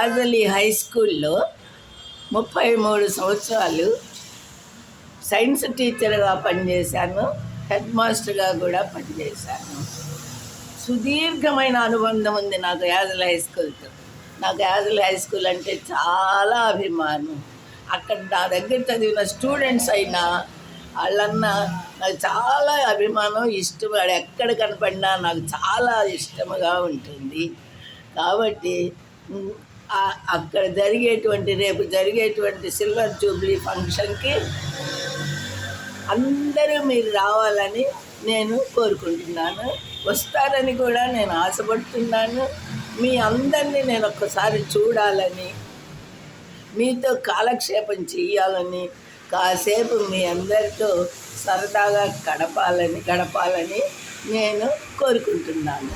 Yazali high స్కూల్లో 33 సంవత్సరాలు science టీచర్గా పనిచేశాను. హెడ్ మాస్టర్గా కూడా పనిచేశాను. సుదీర్ఘమైన అనుబంధం ఉంది నాకు యాజలి హై స్కూల్తో. నాకు యాజలి హై స్కూల్ అంటే చాలా అభిమానం. అక్కడ నా దగ్గర చదివిన స్టూడెంట్స్ అయినా వాళ్ళన్నా నాకు చాలా అభిమానం, ఇష్టం. వాడు ఎక్కడ కనపడినా నాకు చాలా ఇష్టముగా ఉంటుంది. కాబట్టి అక్కడ రేపు జరిగేటువంటి సిల్వర్ జూబ్లీ ఫంక్షన్కి అందరూ మీరు రావాలని నేను కోరుకుంటున్నాను. వస్తారని కూడా నేను ఆశపడుతున్నాను. మీ అందరినీ నేను ఒక్కసారి చూడాలని, మీతో కాలక్షేపం చేయాలని, కాసేపు మీ అందరితో సరదాగా గడపాలని నేను కోరుకుంటున్నాను.